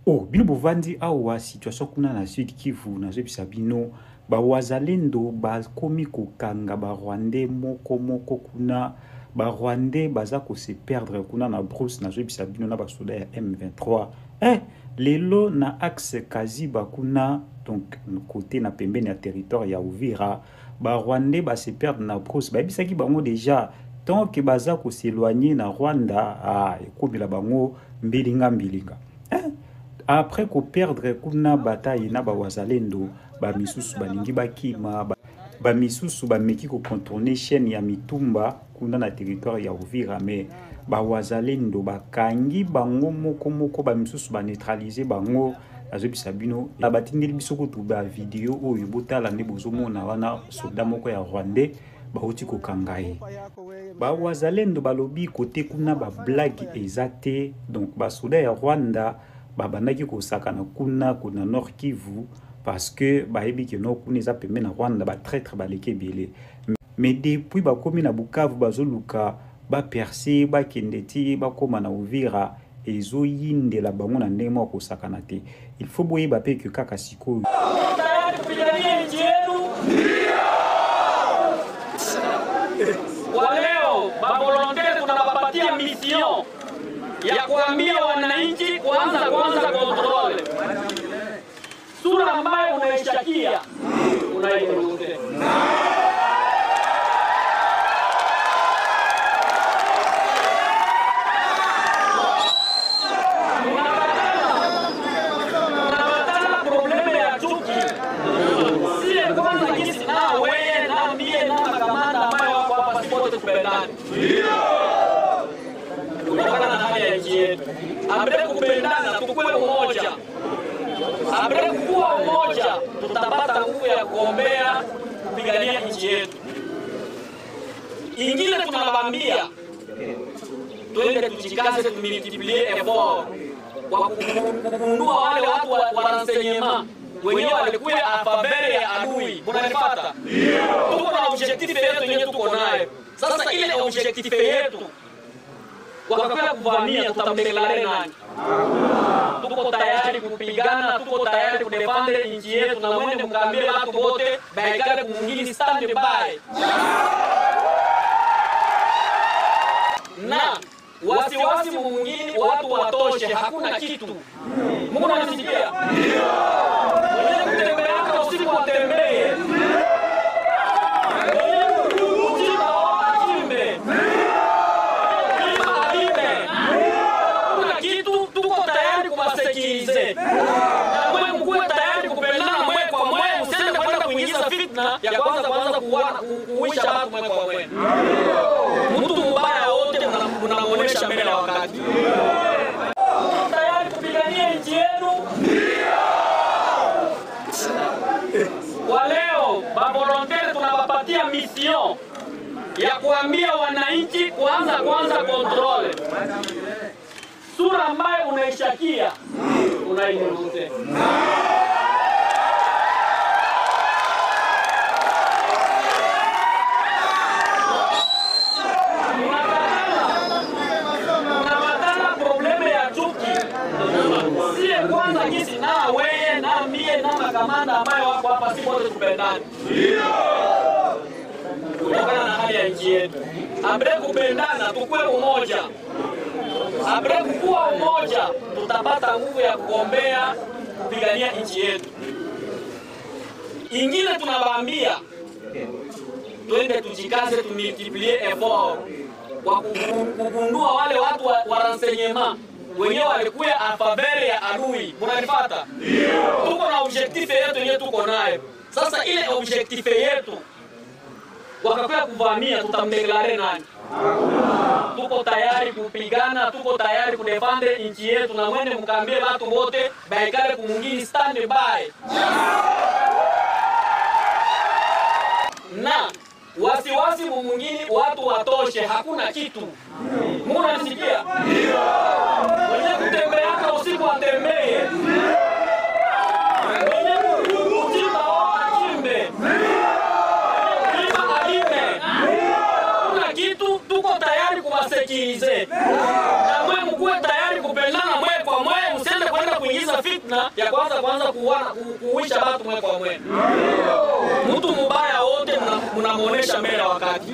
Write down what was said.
Oh, bino bovandi awa situation kuna na Sud Kivu na zebisa bino ba wazalendo ba komi kokanga ba Rwandais moko kuna ba Rwandais baza ko se perdre kuna na brousse na zebisa bino na ba soda ya M23. Lelo na axe Kaziba kuna donc côté na pembeni ya territoire ya Uvira ba Rwandais ba se perdre na brousse ba bisaki bango déjà tant que baza ko s'éloigner na Rwanda ekobila bango mbilinga. Après ko perdre kuna bataille na ba wazalendo ba misusu balingi bakima ba misusu ba meki ko contourner chaîne ya Mitumba kuna na territoire ya Uvira mais ba wazalendo bakangi bango moko ba misusu ba neutraliser bango azobisa bino la batindeli biso ko tuba video oyo botala nde bozomona wana soda moko ya Rwandais bauti ko kangaye ba wazalendo balobi côté kuna ba blague ezate donc ba soda ya Rwanda babandaki kosakana kuna Nord Kivu parce que bayebi ke no kuna eza pembe na Rwanda ba traître baleke belé mais depuis bakomi na Bukavu bazoluka ba percer ba kendeti bakoma na Uvira ezoyindela bango na ndenge moko kosakana te. Il faut boyeba pe ke kaka sikoyo waleo ba volontaire tunawapatia mission ya kuambia wananchi kwanza kontrole. Sura ambayo unaishakia unairudia. Unapatana probleme ya chuki. Sile kwanza jinsi na wewe na mie na makamanda ambayo wako hapa sipote tupendane. Kutokana na hali ya nchi yetu. Ambre kupendana tukue umoja. Ambre kuwa umoja tutapata nguvu ya kuombea kupigania nchi yetu. Ingine tunawambia twende tujikaze tumultiplier effort kwa kugundua wale watu wa renseignement wenyewe walikuwa a faveur ya adui. Unanifuata? Tuko na objectif yetu yenyewe tuko nayo. Sasa ile objectif yetu wakakwenda kuvamia tutamdeklare nani? Tuko tayari kupigana, tuko tayari kudefendre nchi yetu na mwende mkambie watu wote baikale kumungini stand by. Na wasiwasi mwingine watu watoshe, hakuna kitu. Mungu anasikia? Ndio. Wewe kutembea usiku watembee. Ya kwanza kuuisha watu mwe kwa mwe. Mtu mbaya wote mnamuonesha mbele ya wakati. Tayari kupigania nchi yenu? Kwa leo, ba volontaire tunawapatia mission ya kuambia wananchi kwanza kontrole. Sura ambayo unaishakia unairudia. Na wewe na mie na makamanda ambayo wako hapa sipote tupendane. Ndio. Kutokana na hali ya nchi yetu. Ambre kupendana tukue umoja. Ambre kuwa umoja tutapata nguvu ya kuombea kupigania nchi yetu. Ingine tunawaambia twende tujikaze tumultiplier effort kwa kugundua wale watu wa renseignement wenyewe walikuwa a faveur ya adui. Unanifuata? Ndio. Tuko na objectif yetu yenyewe tuko nayo. Sasa ile objectif yetu wakakwenda kuvamia tutamdeklare nani? Tuko tayari kupigana, tuko tayari kudefendre nchi yetu na mwende mkambie watu wote baikale kumungini stand by. Na wasiwasi mwingine watu watoshe, hakuna kitu. Mungu anasikia? Ndio. Mwenye kutembea usiku atembee. Mwenye kuchimba achimbe. Mwenye alime. Kuna kitu tuko tayari kuwasekirize. Na mwe mkuwe tayari kupendana mwe kwa mwe, msiende kwenda kuingiza kuanza fitna ya kwanza kuuisha watu mwe kwa mwe. Mtu mbaya wote mnamuonesha mbele wakati.